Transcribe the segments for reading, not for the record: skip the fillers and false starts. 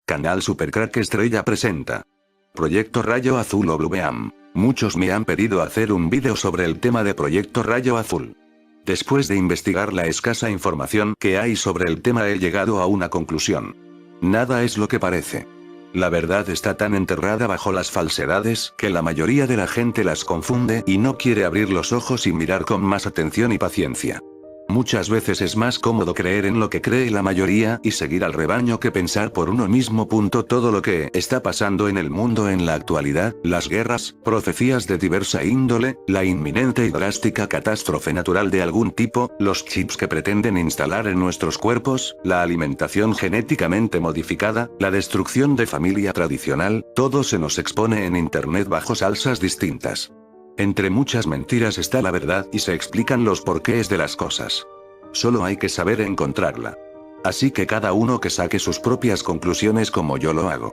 Canal Supercrack Estrella presenta Proyecto Rayo Azul o BlueBeam. Muchos me han pedido hacer un vídeo sobre el tema de Proyecto Rayo Azul. Después de investigar la escasa información que hay sobre el tema he llegado a una conclusión. Nada es lo que parece. La verdad está tan enterrada bajo las falsedades que la mayoría de la gente las confunde y no quiere abrir los ojos y mirar con más atención y paciencia. Muchas veces es más cómodo creer en lo que cree la mayoría y seguir al rebaño que pensar por uno mismo. Todo lo que está pasando en el mundo en la actualidad, las guerras, profecías de diversa índole, la inminente y drástica catástrofe natural de algún tipo, los chips que pretenden instalar en nuestros cuerpos, la alimentación genéticamente modificada, la destrucción de familia tradicional, todo se nos expone en internet bajo salsas distintas. Entre muchas mentiras está la verdad y se explican los porqués de las cosas. Solo hay que saber encontrarla. Así que cada uno que saque sus propias conclusiones como yo lo hago.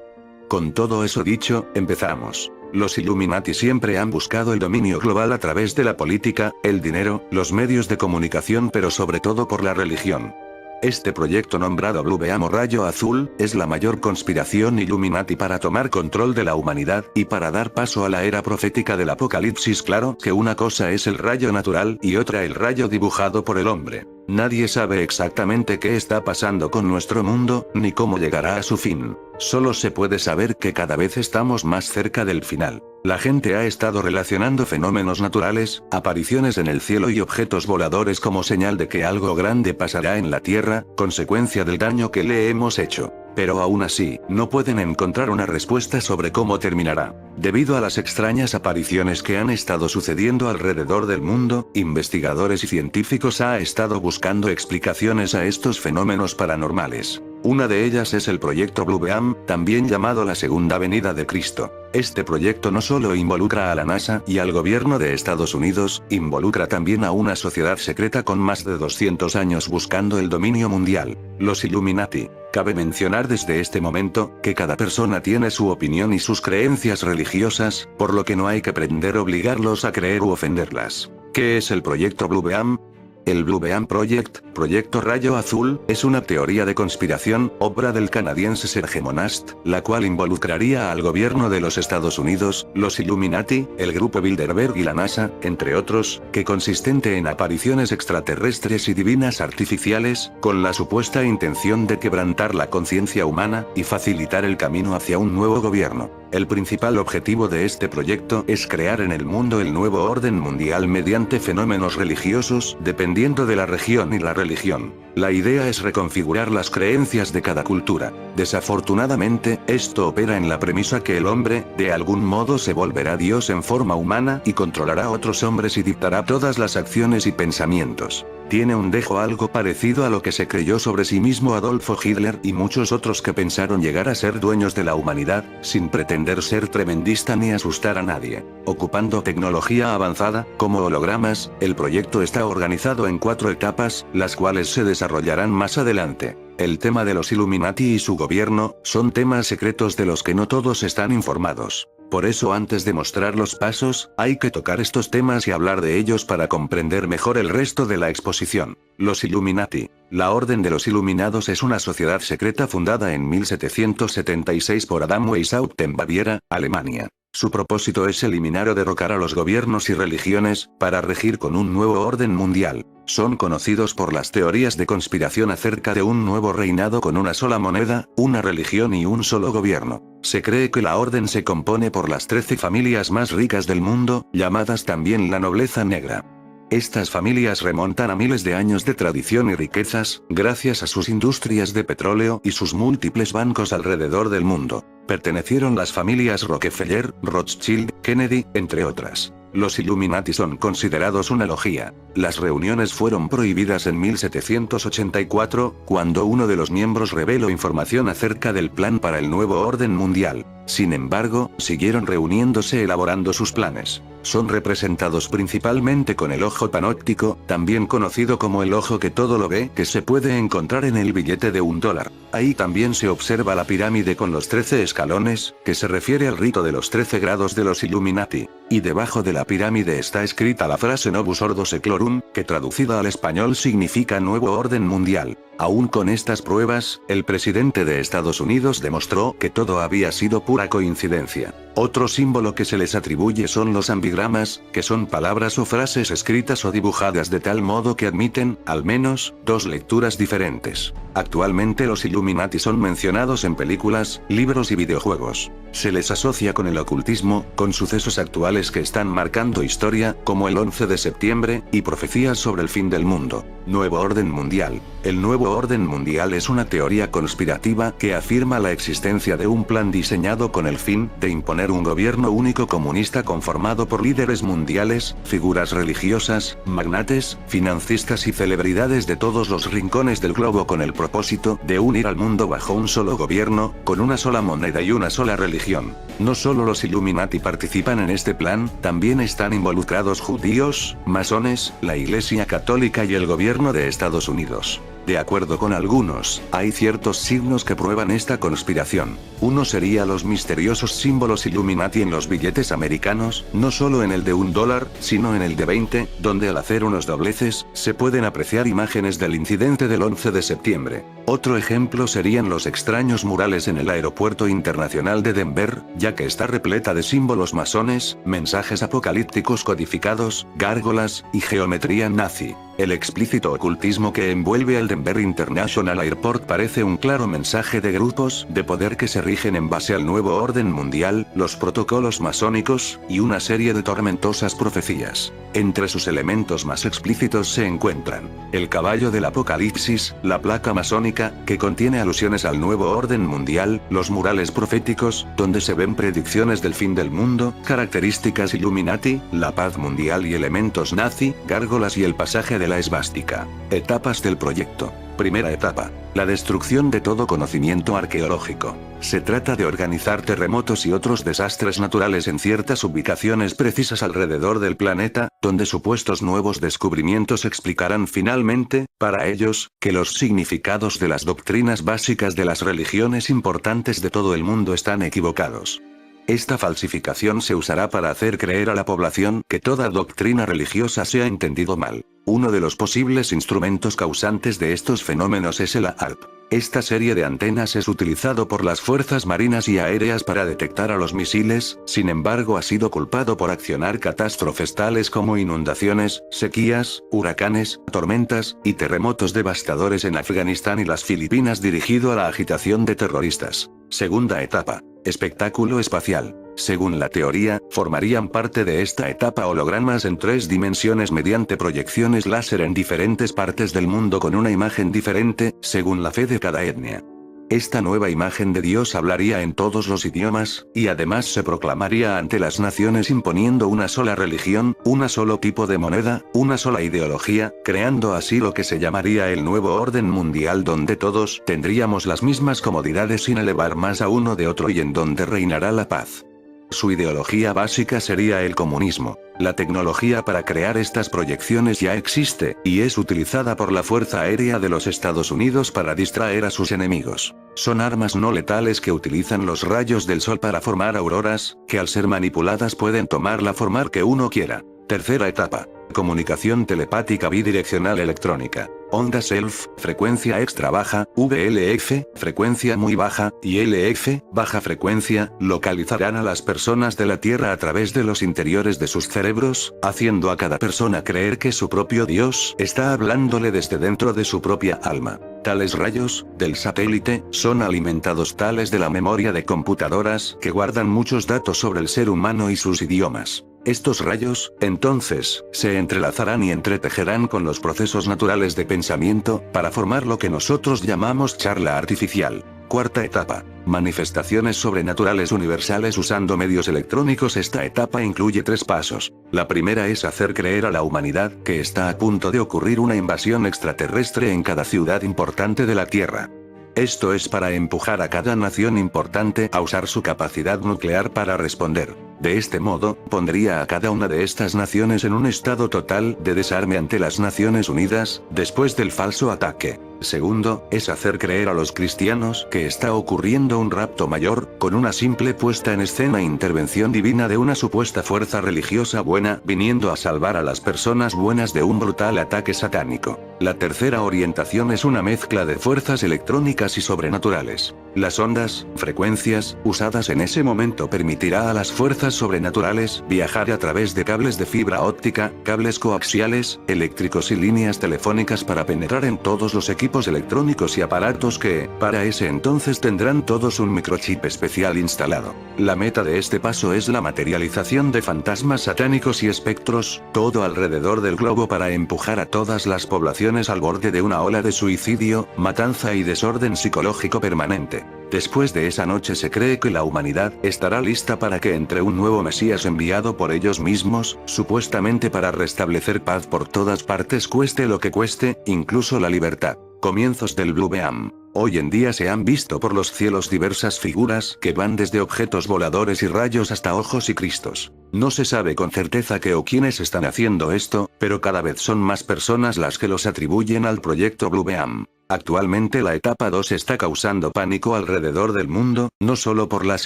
Con todo eso dicho, empezamos. Los Illuminati siempre han buscado el dominio global a través de la política, el dinero, los medios de comunicación pero sobre todo por la religión. Este proyecto nombrado BlueBeam o Rayo Azul, es la mayor conspiración Illuminati para tomar control de la humanidad, y para dar paso a la era profética del apocalipsis. Claro que una cosa es el rayo natural y otra el rayo dibujado por el hombre. Nadie sabe exactamente qué está pasando con nuestro mundo, ni cómo llegará a su fin. Solo se puede saber que cada vez estamos más cerca del final. La gente ha estado relacionando fenómenos naturales, apariciones en el cielo y objetos voladores como señal de que algo grande pasará en la Tierra, consecuencia del daño que le hemos hecho. Pero aún así, no pueden encontrar una respuesta sobre cómo terminará. Debido a las extrañas apariciones que han estado sucediendo alrededor del mundo, investigadores y científicos han estado buscando explicaciones a estos fenómenos paranormales. Una de ellas es el proyecto BlueBeam, también llamado la Segunda Venida de Cristo. Este proyecto no solo involucra a la NASA y al gobierno de Estados Unidos, involucra también a una sociedad secreta con más de 200 años buscando el dominio mundial, los Illuminati. Cabe mencionar desde este momento, que cada persona tiene su opinión y sus creencias religiosas, por lo que no hay que pretender obligarlos a creer u ofenderlas. ¿Qué es el proyecto BlueBeam? El BlueBeam Project, Proyecto Rayo Azul, es una teoría de conspiración, obra del canadiense Serge Monast, la cual involucraría al gobierno de los Estados Unidos, los Illuminati, el grupo Bilderberg y la NASA, entre otros, que consistente en apariciones extraterrestres y divinas artificiales, con la supuesta intención de quebrantar la conciencia humana, y facilitar el camino hacia un nuevo gobierno. El principal objetivo de este proyecto es crear en el mundo el nuevo orden mundial mediante fenómenos religiosos, dependiendo de la región y la religión. La idea es reconfigurar las creencias de cada cultura. Desafortunadamente, esto opera en la premisa que el hombre, de algún modo se volverá Dios en forma humana y controlará a otros hombres y dictará todas las acciones y pensamientos. Tiene un dejo algo parecido a lo que se creyó sobre sí mismo Adolfo Hitler y muchos otros que pensaron llegar a ser dueños de la humanidad, sin pretender ser tremendista ni asustar a nadie. Ocupando tecnología avanzada, como hologramas, el proyecto está organizado en 4 etapas, las cuales se desarrollarán más adelante. El tema de los Illuminati y su gobierno, son temas secretos de los que no todos están informados. Por eso antes de mostrar los pasos, hay que tocar estos temas y hablar de ellos para comprender mejor el resto de la exposición. Los Illuminati. La Orden de los Iluminados es una sociedad secreta fundada en 1776 por Adam Weishaupt en Baviera, Alemania. Su propósito es eliminar o derrocar a los gobiernos y religiones, para regir con un nuevo orden mundial. Son conocidos por las teorías de conspiración acerca de un nuevo reinado con una sola moneda, una religión y un solo gobierno. Se cree que la orden se compone por las 13 familias más ricas del mundo, llamadas también la nobleza negra. Estas familias remontan a miles de años de tradición y riquezas, gracias a sus industrias de petróleo y sus múltiples bancos alrededor del mundo. Pertenecieron las familias Rockefeller, Rothschild, Kennedy, entre otras. Los Illuminati son considerados una logia. Las reuniones fueron prohibidas en 1784, cuando uno de los miembros reveló información acerca del plan para el nuevo orden mundial. Sin embargo, siguieron reuniéndose elaborando sus planes. son representados principalmente con el ojo panóptico, también conocido como el ojo que todo lo ve, que se puede encontrar en el billete de $1. Ahí también se observa la pirámide con los 13 escalones, que se refiere al rito de los 13 grados de los Illuminati. Y debajo de la pirámide está escrita la frase Novus Ordo Seclorum, que traducida al español significa Nuevo Orden Mundial. Aún con estas pruebas, el presidente de Estados Unidos demostró que todo había sido pura coincidencia. Otro símbolo que se les atribuye son los ambigramas, que son palabras o frases escritas o dibujadas de tal modo que admiten, al menos, dos lecturas diferentes. Actualmente los Illuminati son mencionados en películas, libros y videojuegos. Se les asocia con el ocultismo, con sucesos actuales que están marcando historia, como el 11 de septiembre, y profecías sobre el fin del mundo. Nuevo Orden Mundial. El Nuevo Orden Mundial es una teoría conspirativa que afirma la existencia de un plan diseñado con el fin de imponer un gobierno único comunista conformado por líderes mundiales, figuras religiosas, magnates, financistas y celebridades de todos los rincones del globo con el propósito de unir al mundo bajo un solo gobierno, con una sola moneda y una sola religión. No solo los Illuminati participan en este plan, también están involucrados judíos, masones, la Iglesia Católica y el gobierno de Estados Unidos. De acuerdo con algunos, hay ciertos signos que prueban esta conspiración. Uno sería los misteriosos símbolos Illuminati en los billetes americanos, no solo en el de $1, sino en el de 20, donde al hacer unos dobleces, se pueden apreciar imágenes del incidente del 11 de septiembre. Otro ejemplo serían los extraños murales en el aeropuerto internacional de Denver, ya que está repleta de símbolos masones, mensajes apocalípticos codificados, gárgolas, y geometría nazi. El explícito ocultismo que envuelve al Denver International Airport parece un claro mensaje de grupos de poder que se rigen en base al nuevo orden mundial, los protocolos masónicos, y una serie de tormentosas profecías. Entre sus elementos más explícitos se encuentran el caballo del apocalipsis, la placa masónica, que contiene alusiones al nuevo orden mundial, los murales proféticos, donde se ven predicciones del fin del mundo, características Illuminati, la paz mundial y elementos nazi, gárgolas y el pasaje de la esvástica. Etapas del proyecto. Primera etapa. La destrucción de todo conocimiento arqueológico. Se trata de organizar terremotos y otros desastres naturales en ciertas ubicaciones precisas alrededor del planeta, donde supuestos nuevos descubrimientos explicarán finalmente, para ellos, que los significados de las doctrinas básicas de las religiones importantes de todo el mundo están equivocados. Esta falsificación se usará para hacer creer a la población que toda doctrina religiosa se ha entendido mal. Uno de los posibles instrumentos causantes de estos fenómenos es el ARP. Esta serie de antenas es utilizado por las fuerzas marinas y aéreas para detectar a los misiles, sin embargo ha sido culpado por accionar catástrofes tales como inundaciones, sequías, huracanes, tormentas, y terremotos devastadores en Afganistán y las Filipinas dirigido a la agitación de terroristas. Segunda etapa. Espectáculo espacial. Según la teoría, formarían parte de esta etapa hologramas en 3 dimensiones mediante proyecciones láser en diferentes partes del mundo con una imagen diferente, según la fe de cada etnia. Esta nueva imagen de Dios hablaría en todos los idiomas, y además se proclamaría ante las naciones imponiendo una sola religión, un solo tipo de moneda, una sola ideología, creando así lo que se llamaría el nuevo orden mundial donde todos tendríamos las mismas comodidades sin elevar más a uno de otro y en donde reinará la paz. Su ideología básica sería el comunismo. La tecnología para crear estas proyecciones ya existe, y es utilizada por la Fuerza Aérea de los Estados Unidos para distraer a sus enemigos. Son armas no letales que utilizan los rayos del sol para formar auroras, que al ser manipuladas pueden tomar la forma que uno quiera. Tercera etapa. Comunicación telepática bidireccional electrónica. Onda self, frecuencia extra baja, VLF, frecuencia muy baja, y LF, baja frecuencia, localizarán a las personas de la Tierra a través de los interiores de sus cerebros, haciendo a cada persona creer que su propio Dios está hablándole desde dentro de su propia alma. Tales rayos, del satélite, son alimentados tales de la memoria de computadoras que guardan muchos datos sobre el ser humano y sus idiomas. Estos rayos, entonces, se entrelazarán y entretejerán con los procesos naturales de pensamiento, para formar lo que nosotros llamamos charla artificial. Cuarta etapa. Manifestaciones sobrenaturales universales usando medios electrónicos. Esta etapa incluye 3 pasos. La primera es hacer creer a la humanidad que está a punto de ocurrir una invasión extraterrestre en cada ciudad importante de la Tierra. Esto es para empujar a cada nación importante a usar su capacidad nuclear para responder. De este modo, pondría a cada una de estas naciones en un estado total de desarme ante las Naciones Unidas, después del falso ataque. Segundo, es hacer creer a los cristianos que está ocurriendo un rapto mayor, con una simple puesta en escena e intervención divina de una supuesta fuerza religiosa buena, viniendo a salvar a las personas buenas de un brutal ataque satánico. La tercera orientación es una mezcla de fuerzas electrónicas y sobrenaturales. Las ondas, frecuencias, usadas en ese momento permitirá a las fuerzas sobrenaturales viajar a través de cables de fibra óptica, cables coaxiales, eléctricos y líneas telefónicas para penetrar en todos los equipos electrónicos y aparatos que, para ese entonces tendrán todos un microchip especial instalado. La meta de este paso es la materialización de fantasmas satánicos y espectros, todo alrededor del globo para empujar a todas las poblaciones al borde de una ola de suicidio, matanza y desorden psicológico permanente. Después de esa noche se cree que la humanidad estará lista para que entre un nuevo Mesías enviado por ellos mismos, supuestamente para restablecer paz por todas partes cueste lo que cueste, incluso la libertad. Comienzos del Blue Beam. Hoy en día se han visto por los cielos diversas figuras que van desde objetos voladores y rayos hasta ojos y cristos. No se sabe con certeza qué o quiénes están haciendo esto, pero cada vez son más personas las que los atribuyen al proyecto Blue Beam. Actualmente la etapa 2 está causando pánico alrededor del mundo, no solo por las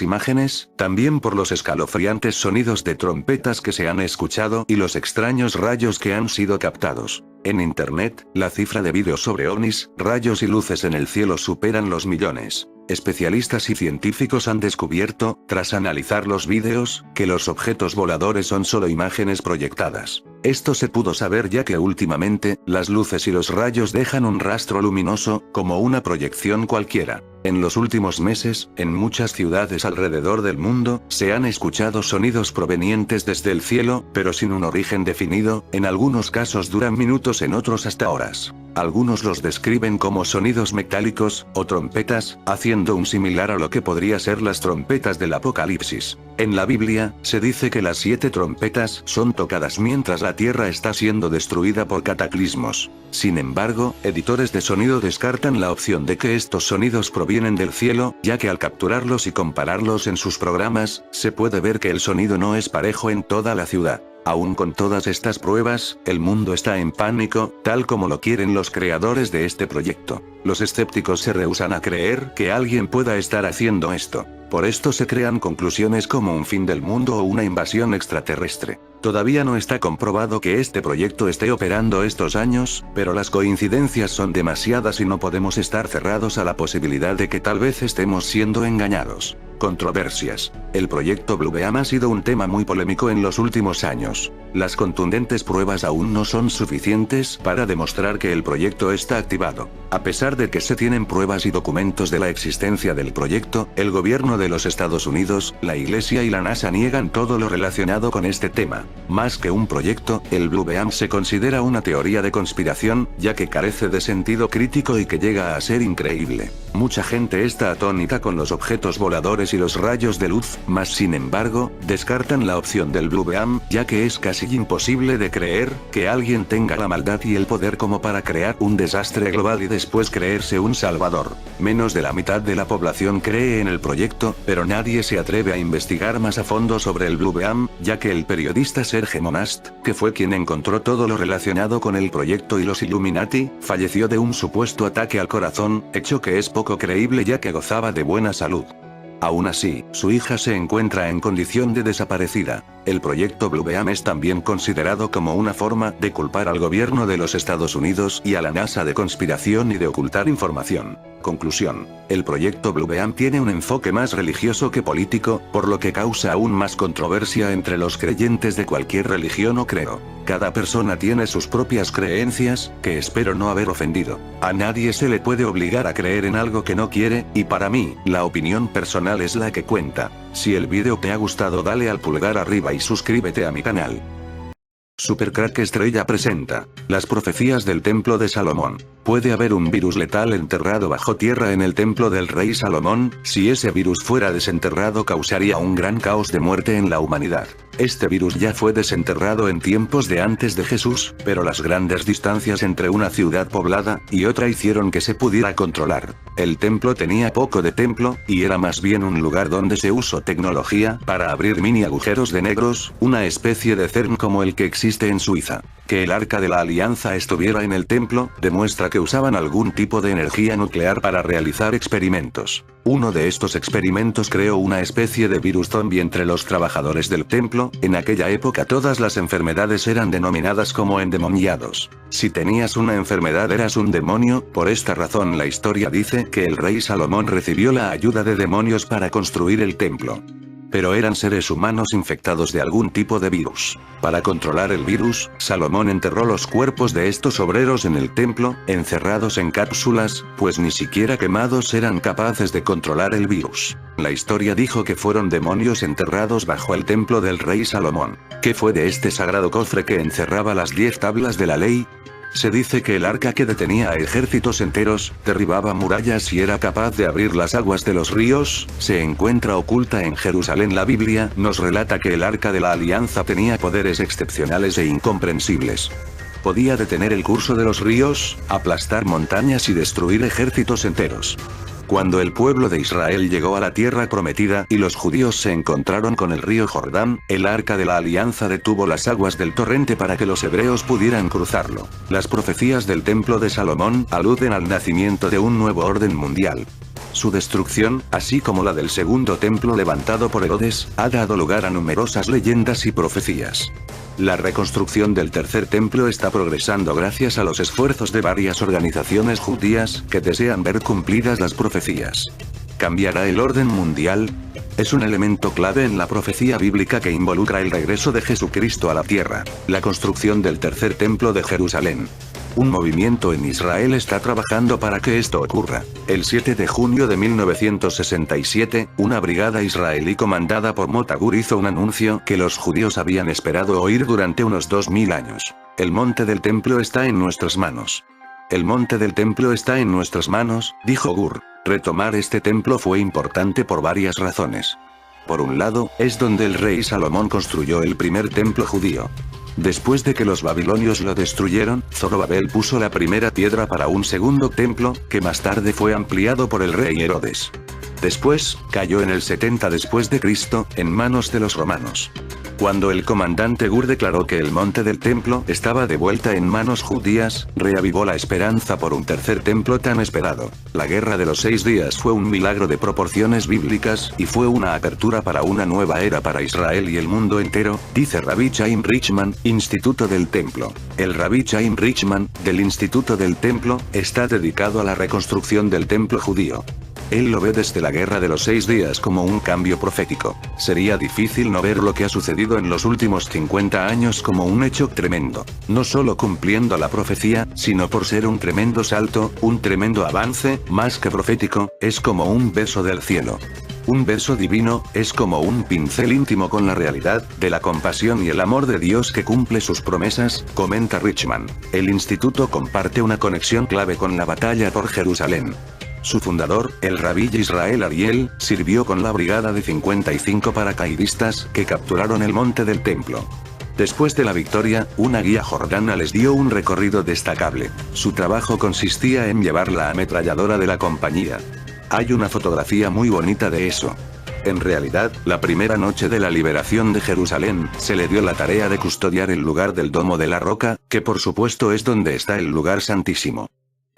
imágenes, también por los escalofriantes sonidos de trompetas que se han escuchado y los extraños rayos que han sido captados. En Internet, la cifra de vídeos sobre ovnis, rayos y luces en el cielo superan los millones. Especialistas y científicos han descubierto, tras analizar los vídeos, que los objetos voladores son solo imágenes proyectadas. Esto se pudo saber ya que últimamente, las luces y los rayos dejan un rastro luminoso, como una proyección cualquiera. En los últimos meses, en muchas ciudades alrededor del mundo, se han escuchado sonidos provenientes desde el cielo, pero sin un origen definido, en algunos casos duran minutos, en otros hasta horas. Algunos los describen como sonidos metálicos, o trompetas, haciendo un similar a lo que podría ser las trompetas del Apocalipsis. En la Biblia, se dice que las 7 trompetas son tocadas mientras la tierra está siendo destruida por cataclismos. Sin embargo, editores de sonido descartan la opción de que estos sonidos provienen del cielo, ya que al capturarlos y compararlos en sus programas, se puede ver que el sonido no es parejo en toda la ciudad. Aún con todas estas pruebas, el mundo está en pánico, tal como lo quieren los creadores de este proyecto. Los escépticos se rehúsan a creer que alguien pueda estar haciendo esto. Por esto se crean conclusiones como un fin del mundo o una invasión extraterrestre. Todavía no está comprobado que este proyecto esté operando estos años, pero las coincidencias son demasiadas y no podemos estar cerrados a la posibilidad de que tal vez estemos siendo engañados. Controversias. El proyecto Blue Beam ha sido un tema muy polémico en los últimos años. Las contundentes pruebas aún no son suficientes para demostrar que el proyecto está activado. A pesar de que se tienen pruebas y documentos de la existencia del proyecto, el gobierno de los Estados Unidos, la Iglesia y la NASA niegan todo lo relacionado con este tema. Más que un proyecto, el Blue Beam se considera una teoría de conspiración, ya que carece de sentido crítico y que llega a ser increíble. Mucha gente está atónita con los objetos voladores y los rayos de luz, mas sin embargo, descartan la opción del Blue Beam, ya que es casi imposible de creer que alguien tenga la maldad y el poder como para crear un desastre global y después creerse un salvador. Menos de la mitad de la población cree en el proyecto, pero nadie se atreve a investigar más a fondo sobre el Blue Beam, ya que el periodista Serge Monast, que fue quien encontró todo lo relacionado con el proyecto y los Illuminati, falleció de un supuesto ataque al corazón, hecho que es poco creíble ya que gozaba de buena salud. Aún así, su hija se encuentra en condición de desaparecida. El proyecto Blue Beam es también considerado como una forma de culpar al gobierno de los Estados Unidos y a la NASA de conspiración y de ocultar información. Conclusión. El proyecto Blue Beam tiene un enfoque más religioso que político, por lo que causa aún más controversia entre los creyentes de cualquier religión o credo. Cada persona tiene sus propias creencias, que espero no haber ofendido. A nadie se le puede obligar a creer en algo que no quiere, y para mí, la opinión personal es la que cuenta. Si el vídeo te ha gustado, dale al pulgar arriba y suscríbete a mi canal. Supercrack Estrella presenta Las profecías del Templo de Salomón. Puede haber un virus letal enterrado bajo tierra en el templo del rey Salomón. Si ese virus fuera desenterrado causaría un gran caos de muerte en la humanidad. Este virus ya fue desenterrado en tiempos de antes de Jesús, pero las grandes distancias entre una ciudad poblada y otra hicieron que se pudiera controlar. El templo tenía poco de templo, y era más bien un lugar donde se usó tecnología para abrir mini agujeros de negros, una especie de CERN como el que existe en Suiza. Que el Arca de la Alianza estuviera en el templo, demuestra que usaban algún tipo de energía nuclear para realizar experimentos. Uno de estos experimentos creó una especie de virus zombie entre los trabajadores del templo. En aquella época todas las enfermedades eran denominadas como endemoniados. Si tenías una enfermedad eras un demonio. Por esta razón la historia dice que el rey Salomón recibió la ayuda de demonios para construir el templo. Pero eran seres humanos infectados de algún tipo de virus. Para controlar el virus, Salomón enterró los cuerpos de estos obreros en el templo, encerrados en cápsulas, pues ni siquiera quemados eran capaces de controlar el virus. La historia dijo que fueron demonios enterrados bajo el templo del rey Salomón. ¿Qué fue de este sagrado cofre que encerraba las 10 tablas de la ley? Se dice que el arca que detenía a ejércitos enteros, derribaba murallas y era capaz de abrir las aguas de los ríos, se encuentra oculta en Jerusalén. La Biblia nos relata que el arca de la alianza tenía poderes excepcionales e incomprensibles. Podía detener el curso de los ríos, aplastar montañas y destruir ejércitos enteros. Cuando el pueblo de Israel llegó a la tierra prometida y los judíos se encontraron con el río Jordán, el arca de la alianza detuvo las aguas del torrente para que los hebreos pudieran cruzarlo. Las profecías del templo de Salomón aluden al nacimiento de un nuevo orden mundial. Su destrucción, así como la del segundo templo levantado por Herodes, ha dado lugar a numerosas leyendas y profecías. La reconstrucción del tercer templo está progresando gracias a los esfuerzos de varias organizaciones judías que desean ver cumplidas las profecías. ¿Cambiará el orden mundial? Es un elemento clave en la profecía bíblica que involucra el regreso de Jesucristo a la tierra. La construcción del tercer templo de Jerusalén. Un movimiento en Israel está trabajando para que esto ocurra. El 7 de junio de 1967, una brigada israelí comandada por Mota Gur hizo un anuncio que los judíos habían esperado oír durante unos 2000 años. El monte del templo está en nuestras manos. El monte del templo está en nuestras manos, dijo Gur. Retomar este templo fue importante por varias razones. Por un lado, es donde el rey Salomón construyó el primer templo judío. Después de que los babilonios lo destruyeron, Zorobabel puso la primera piedra para un segundo templo, que más tarde fue ampliado por el rey Herodes. Después, cayó en el 70 después de Cristo, en manos de los romanos. Cuando el comandante Gur declaró que el monte del templo estaba de vuelta en manos judías, reavivó la esperanza por un tercer templo tan esperado. La Guerra de los 6 días fue un milagro de proporciones bíblicas, y fue una apertura para una nueva era para Israel y el mundo entero, dice Rabbi Chaim Richman, Instituto del Templo. El Rabbi Chaim Richman, del Instituto del Templo, está dedicado a la reconstrucción del templo judío. Él lo ve desde la Guerra de los 6 días como un cambio profético. Sería difícil no ver lo que ha sucedido en los últimos 50 años como un hecho tremendo. No solo cumpliendo la profecía, sino por ser un tremendo salto, un tremendo avance, más que profético, es como un beso del cielo. Un beso divino, es como un pincel íntimo con la realidad, de la compasión y el amor de Dios que cumple sus promesas, comenta Richman. El instituto comparte una conexión clave con la batalla por Jerusalén. Su fundador, el rabí Israel Ariel, sirvió con la brigada de 55 paracaidistas que capturaron el monte del templo. Después de la victoria, una guía jordana les dio un recorrido destacable. Su trabajo consistía en llevar la ametralladora de la compañía. Hay una fotografía muy bonita de eso. En realidad, la primera noche de la liberación de Jerusalén, se le dio la tarea de custodiar el lugar del Domo de la Roca, que por supuesto es donde está el lugar santísimo.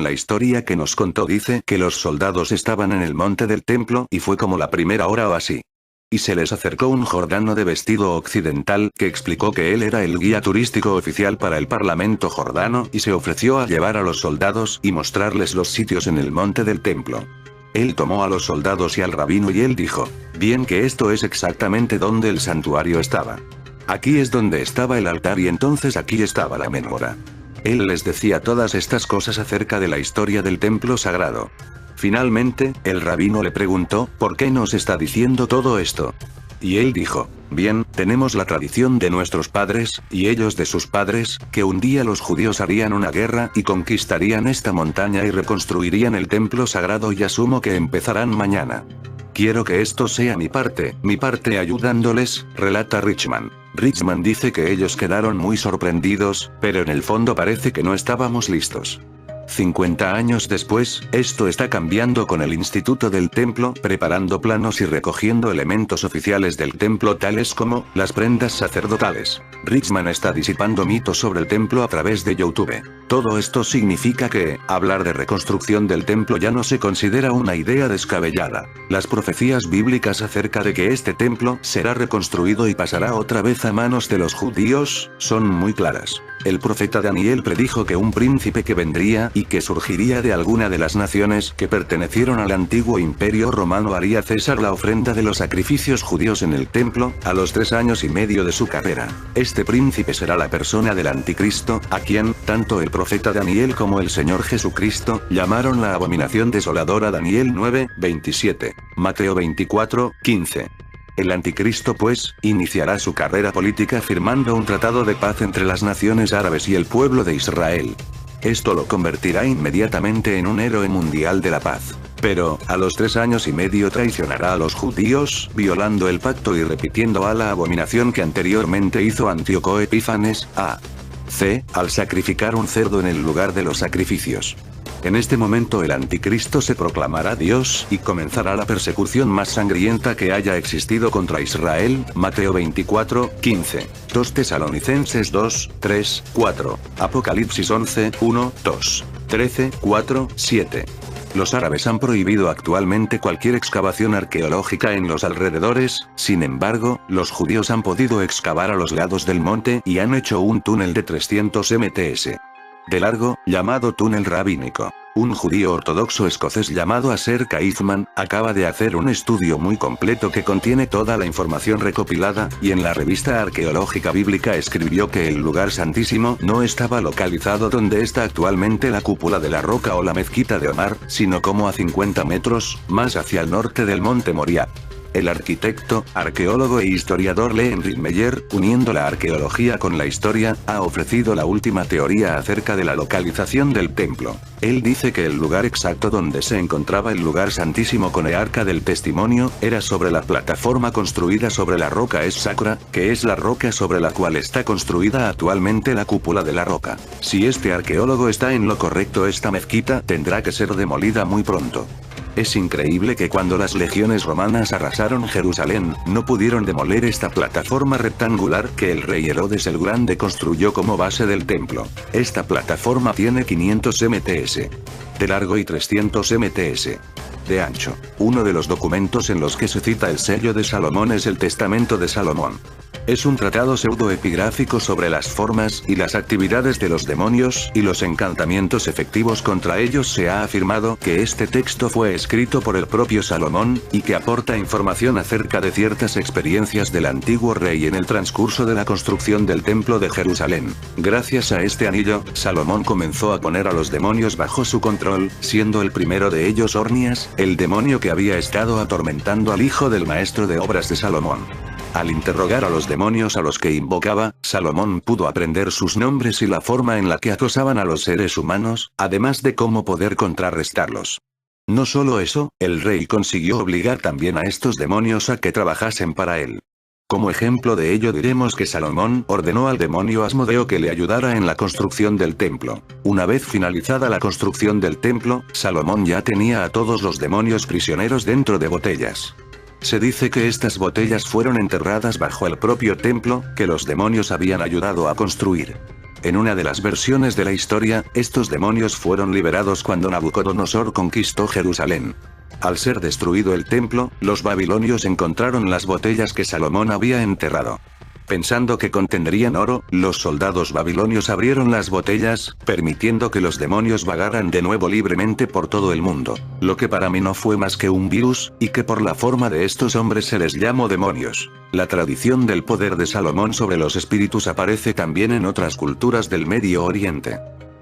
La historia que nos contó dice que los soldados estaban en el monte del templo y fue como la primera hora o así. Y se les acercó un jordano de vestido occidental que explicó que él era el guía turístico oficial para el parlamento jordano y se ofreció a llevar a los soldados y mostrarles los sitios en el monte del templo. Él tomó a los soldados y al rabino y él dijo, bien que esto es exactamente donde el santuario estaba. Aquí es donde estaba el altar y entonces aquí estaba la menorá. Él les decía todas estas cosas acerca de la historia del templo sagrado. Finalmente, el rabino le preguntó, ¿por qué nos está diciendo todo esto? Y él dijo, Bien, tenemos la tradición de nuestros padres, y ellos de sus padres, que un día los judíos harían una guerra y conquistarían esta montaña y reconstruirían el templo sagrado y asumo que empezarán mañana. Quiero que esto sea mi parte ayudándoles, relata Richman. Richman dice que ellos quedaron muy sorprendidos, pero en el fondo parece que no estábamos listos. 50 años después, esto está cambiando con el Instituto del Templo, preparando planos y recogiendo elementos oficiales del templo tales como, las prendas sacerdotales. Richman está disipando mitos sobre el templo a través de YouTube. Todo esto significa que, hablar de reconstrucción del templo ya no se considera una idea descabellada. Las profecías bíblicas acerca de que este templo será reconstruido y pasará otra vez a manos de los judíos, son muy claras. El profeta Daniel predijo que un príncipe que vendría y que surgiría de alguna de las naciones que pertenecieron al antiguo imperio romano haría cesar la ofrenda de los sacrificios judíos en el templo, a los 3 años y medio de su carrera. Este príncipe será la persona del anticristo, a quien, tanto el profeta Daniel como el Señor Jesucristo, llamaron la abominación desoladora. Daniel 9, 27. Mateo 24, 15. El anticristo pues, iniciará su carrera política firmando un tratado de paz entre las naciones árabes y el pueblo de Israel. Esto lo convertirá inmediatamente en un héroe mundial de la paz. Pero, a los 3 años y medio traicionará a los judíos, violando el pacto y repitiendo a la abominación que anteriormente hizo Antíoco Epífanes, a.C., al sacrificar un cerdo en el lugar de los sacrificios. En este momento el anticristo se proclamará Dios y comenzará la persecución más sangrienta que haya existido contra Israel. Mateo 24, 15. 2 Tesalonicenses 2, 3, 4. Apocalipsis 11, 1, 2. 13, 4, 7. Los árabes han prohibido actualmente cualquier excavación arqueológica en los alrededores, sin embargo, los judíos han podido excavar a los lados del monte y han hecho un túnel de 300 mts de largo, llamado túnel rabínico. Un judío ortodoxo escocés llamado Asher Kaizman, acaba de hacer un estudio muy completo que contiene toda la información recopilada, y en la revista arqueológica bíblica escribió que el lugar santísimo no estaba localizado donde está actualmente la cúpula de la roca o la mezquita de Omar, sino como a 50 metros, más hacia el norte del monte Moriah. El arquitecto, arqueólogo e historiador Leonard Meyer, uniendo la arqueología con la historia, ha ofrecido la última teoría acerca de la localización del templo. Él dice que el lugar exacto donde se encontraba el lugar santísimo con el arca del testimonio, era sobre la plataforma construida sobre la roca Sacra, que es la roca sobre la cual está construida actualmente la cúpula de la roca. Si este arqueólogo está en lo correcto, esta mezquita tendrá que ser demolida muy pronto. Es increíble que cuando las legiones romanas arrasaron Jerusalén, no pudieron demoler esta plataforma rectangular que el rey Herodes el Grande construyó como base del templo. Esta plataforma tiene 500 mts de largo y 300 mts de ancho. Uno de los documentos en los que se cita el sello de Salomón es el Testamento de Salomón. Es un tratado pseudoepigráfico sobre las formas y las actividades de los demonios y los encantamientos efectivos contra ellos. Se ha afirmado que este texto fue escrito por el propio Salomón, y que aporta información acerca de ciertas experiencias del antiguo rey en el transcurso de la construcción del templo de Jerusalén. Gracias a este anillo, Salomón comenzó a poner a los demonios bajo su control, siendo el primero de ellos Ornias, el demonio que había estado atormentando al hijo del maestro de obras de Salomón. Al interrogar a los demonios a los que invocaba, Salomón pudo aprender sus nombres y la forma en la que acosaban a los seres humanos, además de cómo poder contrarrestarlos. No solo eso, el rey consiguió obligar también a estos demonios a que trabajasen para él. Como ejemplo de ello diremos que Salomón ordenó al demonio Asmodeo que le ayudara en la construcción del templo. Una vez finalizada la construcción del templo, Salomón ya tenía a todos los demonios prisioneros dentro de botellas. Se dice que estas botellas fueron enterradas bajo el propio templo, que los demonios habían ayudado a construir. En una de las versiones de la historia, estos demonios fueron liberados cuando Nabucodonosor conquistó Jerusalén. Al ser destruido el templo, los babilonios encontraron las botellas que Salomón había enterrado. Pensando que contendrían oro, los soldados babilonios abrieron las botellas, permitiendo que los demonios vagaran de nuevo libremente por todo el mundo. Lo que para mí no fue más que un virus, y que por la forma de estos hombres se les llamó demonios. La tradición del poder de Salomón sobre los espíritus aparece también en otras culturas del Medio Oriente.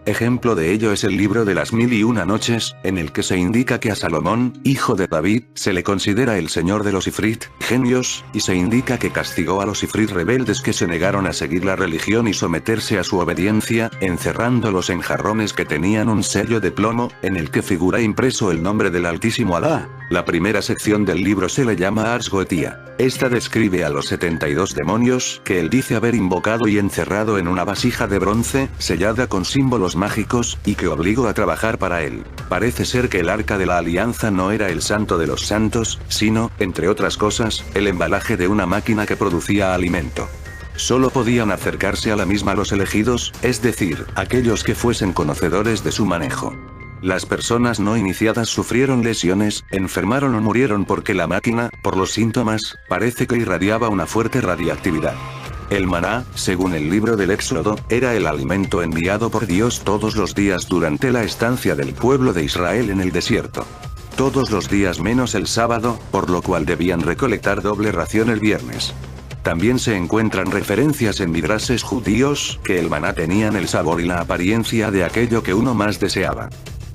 Ejemplo de ello es el libro de las 1001 noches, en el que se indica que a Salomón, hijo de David, se le considera el señor de los Ifrit, genios, y se indica que castigó a los Ifrit rebeldes que se negaron a seguir la religión y someterse a su obediencia, encerrándolos en jarrones que tenían un sello de plomo, en el que figura impreso el nombre del Altísimo Alá. La primera sección del libro se le llama Ars Goetia. Esta describe a los 72 demonios que él dice haber invocado y encerrado en una vasija de bronce, sellada con símbolos mágicos, y que obligó a trabajar para él. Parece ser que el Arca de la Alianza no era el santo de los santos, sino, entre otras cosas, el embalaje de una máquina que producía alimento. Solo podían acercarse a la misma los elegidos, es decir, aquellos que fuesen conocedores de su manejo. Las personas no iniciadas sufrieron lesiones, enfermaron o murieron porque la máquina, por los síntomas, parece que irradiaba una fuerte radiactividad. El maná, según el libro del Éxodo, era el alimento enviado por Dios todos los días durante la estancia del pueblo de Israel en el desierto. Todos los días menos el sábado, por lo cual debían recolectar doble ración el viernes. También se encuentran referencias en midrashes judíos, que el maná tenían el sabor y la apariencia de aquello que uno más deseaba.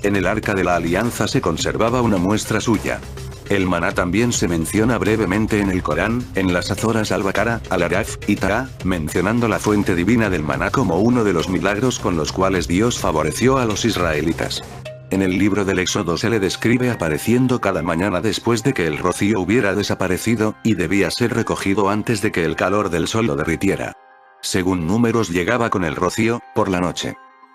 En el Arca de la Alianza se conservaba una muestra suya. El maná también se menciona brevemente en el Corán, en las Azoras al-Baqara, al-Araf, y Taha, mencionando la fuente divina del maná como uno de los milagros con los cuales Dios favoreció a los israelitas. En el libro del Éxodo se le describe apareciendo cada mañana después de que el rocío hubiera desaparecido, y debía ser recogido antes de que el calor del sol lo derritiera. Según Números llegaba con el rocío, por la noche.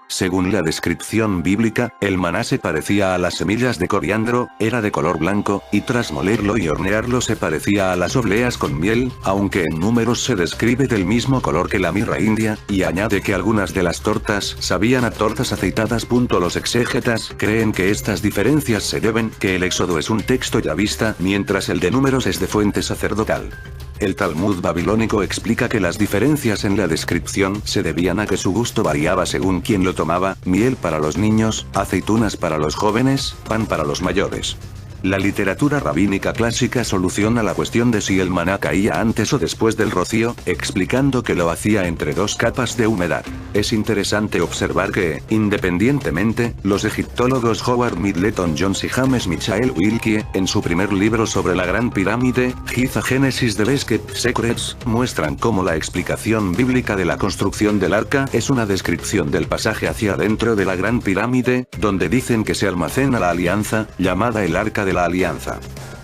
Según la descripción bíblica, el maná se parecía a las semillas de coriandro, era de color blanco, y tras molerlo y hornearlo se parecía a las obleas con miel, aunque en Números se describe del mismo color que la mirra india, y añade que algunas de las tortas sabían a tortas aceitadas. Los exégetas creen que estas diferencias se deben que el Éxodo es un texto yavista, mientras el de Números es de fuente sacerdotal. El Talmud babilónico explica que las diferencias en la descripción se debían a que su gusto variaba según quien lo tomaba, miel para los niños, aceitunas para los jóvenes, pan para los mayores. La literatura rabínica clásica soluciona la cuestión de si el maná caía antes o después del rocío, explicando que lo hacía entre dos capas de humedad. Es interesante observar que, independientemente, los egiptólogos Howard Middleton Jones y James Michael Wilkie, en su primer libro sobre la Gran Pirámide, Giza Genesis de Best Kept Secrets, muestran cómo la explicación bíblica de la construcción del arca es una descripción del pasaje hacia adentro de la Gran Pirámide, donde dicen que se almacena la alianza, llamada el Arca de la Alianza.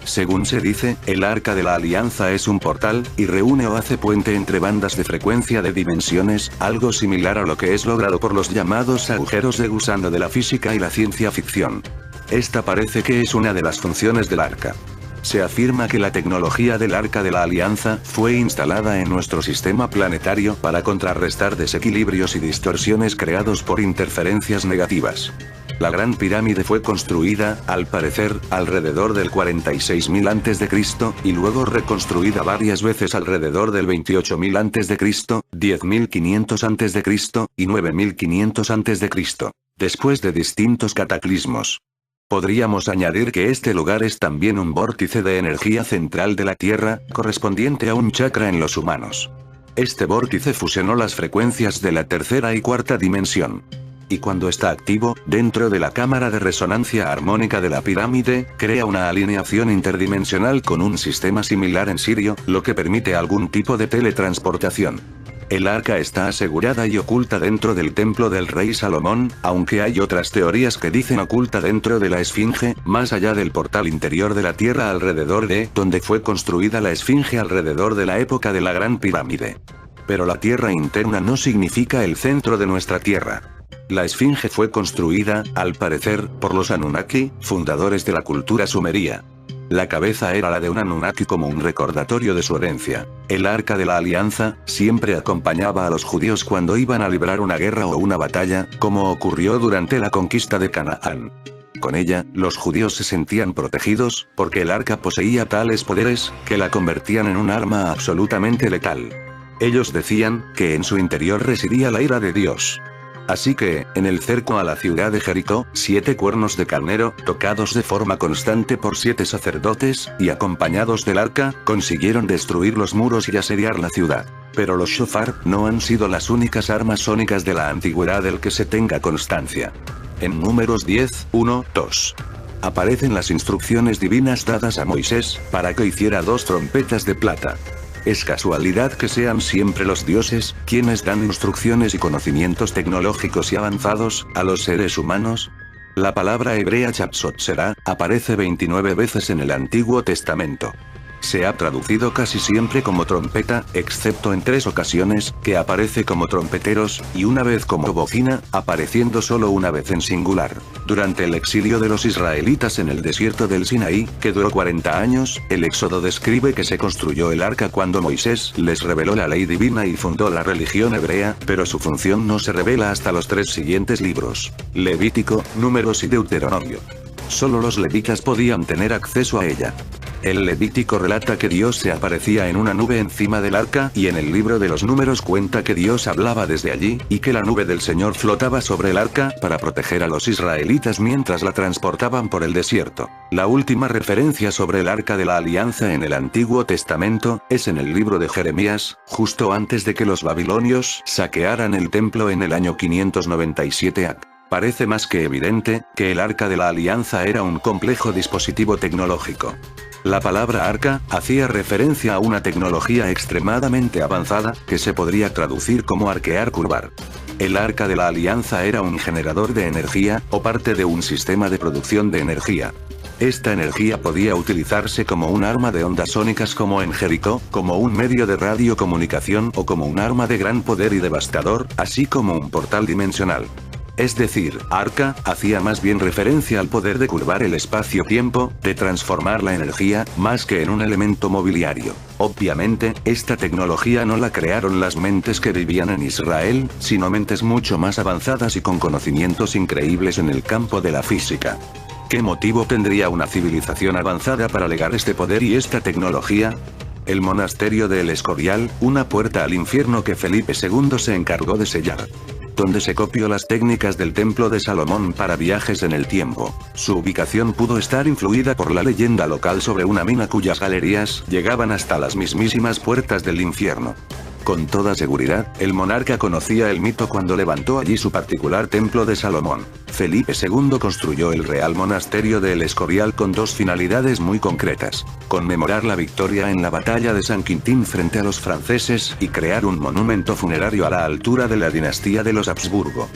Según se dice, el Arca de la Alianza es un portal, y reúne o hace puente entre bandas de frecuencia de dimensiones, algo similar a lo que es logrado por los llamados agujeros de gusano de la física y la ciencia ficción. Esta parece que es una de las funciones del Arca. Se afirma que la tecnología del Arca de la Alianza fue instalada en nuestro sistema planetario para contrarrestar desequilibrios y distorsiones creados por interferencias negativas. La Gran Pirámide fue construida, al parecer, alrededor del 46.000 a.C., y luego reconstruida varias veces alrededor del 28.000 a.C., 10.500 a.C., y 9.500 a.C., después de distintos cataclismos. Podríamos añadir que este lugar es también un vórtice de energía central de la Tierra, correspondiente a un chakra en los humanos. Este vórtice fusionó las frecuencias de la tercera y cuarta dimensión. Y cuando está activo, dentro de la cámara de resonancia armónica de la pirámide, crea una alineación interdimensional con un sistema similar en Sirio, lo que permite algún tipo de teletransportación. El arca está asegurada y oculta dentro del templo del rey Salomón, aunque hay otras teorías que dicen oculta dentro de la esfinge, más allá del portal interior de la tierra alrededor de donde fue construida la esfinge alrededor de la época de la Gran Pirámide. Pero la tierra interna no significa el centro de nuestra tierra. La esfinge fue construida, al parecer, por los Anunnaki, fundadores de la cultura sumeria. La cabeza era la de un Anunnaki como un recordatorio de su herencia. El Arca de la Alianza siempre acompañaba a los judíos cuando iban a librar una guerra o una batalla, como ocurrió durante la conquista de Canaán. Con ella, los judíos se sentían protegidos, porque el arca poseía tales poderes, que la convertían en un arma absolutamente letal. Ellos decían, que en su interior residía la ira de Dios. Así que, en el cerco a la ciudad de Jericó, 7 cuernos de carnero, tocados de forma constante por 7 sacerdotes, y acompañados del arca, consiguieron destruir los muros y asediar la ciudad. Pero los shofar no han sido las únicas armas sónicas de la antigüedad del que se tenga constancia. En Números 10, 1, 2. Aparecen las instrucciones divinas dadas a Moisés, para que hiciera 2 trompetas de plata. ¿Es casualidad que sean siempre los dioses, quienes dan instrucciones y conocimientos tecnológicos y avanzados, a los seres humanos? La palabra hebrea Chatzot Será, aparece 29 veces en el Antiguo Testamento. Se ha traducido casi siempre como trompeta, excepto en 3 ocasiones, que aparece como trompeteros, y una vez como bocina, apareciendo solo una vez en singular. Durante el exilio de los israelitas en el desierto del Sinaí, que duró 40 años, el Éxodo describe que se construyó el arca cuando Moisés les reveló la ley divina y fundó la religión hebrea, pero su función no se revela hasta los 3 siguientes libros: Levítico, Números y Deuteronomio. Solo los levitas podían tener acceso a ella. El Levítico relata que Dios se aparecía en una nube encima del arca, y en el libro de los Números cuenta que Dios hablaba desde allí, y que la nube del Señor flotaba sobre el arca para proteger a los israelitas mientras la transportaban por el desierto. La última referencia sobre el arca de la alianza en el Antiguo Testamento, es en el libro de Jeremías, justo antes de que los babilonios saquearan el templo en el año 597 AC. Parece más que evidente, que el arca de la alianza era un complejo dispositivo tecnológico. La palabra arca, hacía referencia a una tecnología extremadamente avanzada, que se podría traducir como arquear curvar. El arca de la alianza era un generador de energía, o parte de un sistema de producción de energía. Esta energía podía utilizarse como un arma de ondas sónicas como en Jericó, como un medio de radiocomunicación o como un arma de gran poder y devastador, así como un portal dimensional. Es decir, arca, hacía más bien referencia al poder de curvar el espacio-tiempo, de transformar la energía, más que en un elemento mobiliario. Obviamente, esta tecnología no la crearon las mentes que vivían en Israel, sino mentes mucho más avanzadas y con conocimientos increíbles en el campo de la física. ¿Qué motivo tendría una civilización avanzada para legar este poder y esta tecnología? El monasterio de El Escorial, una puerta al infierno que Felipe II se encargó de sellar. Donde se copió las técnicas del Templo de Salomón para viajes en el tiempo. Su ubicación pudo estar influida por la leyenda local sobre una mina cuyas galerías llegaban hasta las mismísimas puertas del infierno. Con toda seguridad, el monarca conocía el mito cuando levantó allí su particular Templo de Salomón. Felipe II construyó el Real Monasterio de El Escorial con 2 finalidades muy concretas: conmemorar la victoria en la batalla de San Quintín frente a los franceses, y crear un monumento funerario a la altura de la dinastía de los Habsburgo.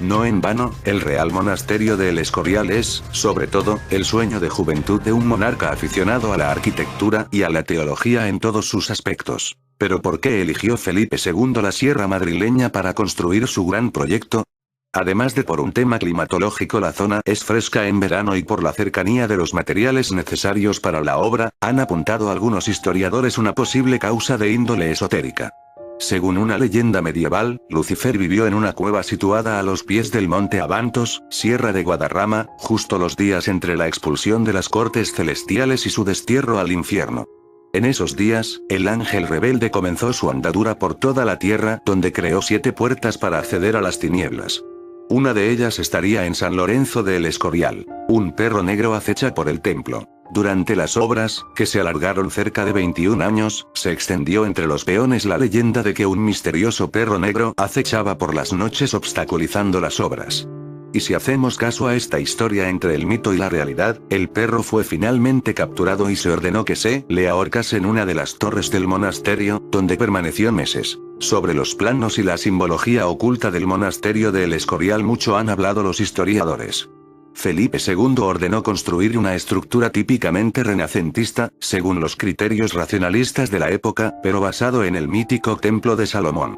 No en vano, el Real Monasterio de El Escorial es, sobre todo, el sueño de juventud de un monarca aficionado a la arquitectura y a la teología en todos sus aspectos. ¿Pero por qué eligió Felipe II la Sierra Madrileña para construir su gran proyecto? Además de por un tema climatológico, la zona es fresca en verano, y por la cercanía de los materiales necesarios para la obra, han apuntado algunos historiadores una posible causa de índole esotérica. Según una leyenda medieval, Lucifer vivió en una cueva situada a los pies del monte Abantos, Sierra de Guadarrama, justo los días entre la expulsión de las cortes celestiales y su destierro al infierno. En esos días, el ángel rebelde comenzó su andadura por toda la tierra, donde creó 7 puertas para acceder a las tinieblas. Una de ellas estaría en San Lorenzo de El Escorial. Un perro negro acecha por el templo. Durante las obras, que se alargaron cerca de 21 años, se extendió entre los peones la leyenda de que un misterioso perro negro acechaba por las noches obstaculizando las obras. Y si hacemos caso a esta historia entre el mito y la realidad, el perro fue finalmente capturado y se ordenó que se le ahorcase en una de las torres del monasterio, donde permaneció meses. Sobre los planos y la simbología oculta del monasterio de El Escorial mucho han hablado los historiadores. Felipe II ordenó construir una estructura típicamente renacentista, según los criterios racionalistas de la época, pero basado en el mítico Templo de Salomón.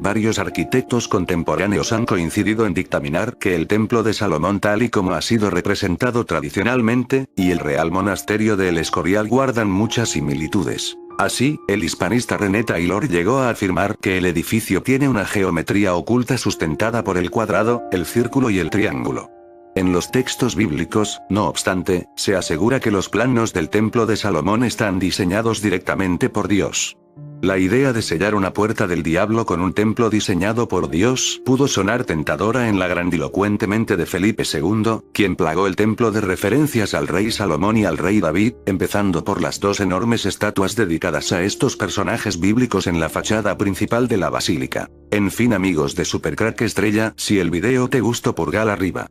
Varios arquitectos contemporáneos han coincidido en dictaminar que el Templo de Salomón, tal y como ha sido representado tradicionalmente, y el Real Monasterio de El Escorial guardan muchas similitudes. Así, el hispanista René Taylor llegó a afirmar que el edificio tiene una geometría oculta sustentada por el cuadrado, el círculo y el triángulo. En los textos bíblicos, no obstante, se asegura que los planos del Templo de Salomón están diseñados directamente por Dios. La idea de sellar una puerta del diablo con un templo diseñado por Dios pudo sonar tentadora en la grandilocuente mente de Felipe II, quien plagó el templo de referencias al rey Salomón y al rey David, empezando por las dos enormes estatuas dedicadas a estos personajes bíblicos en la fachada principal de la basílica. En fin amigos de Supercrack Estrella, si el video te gustó pulgar arriba.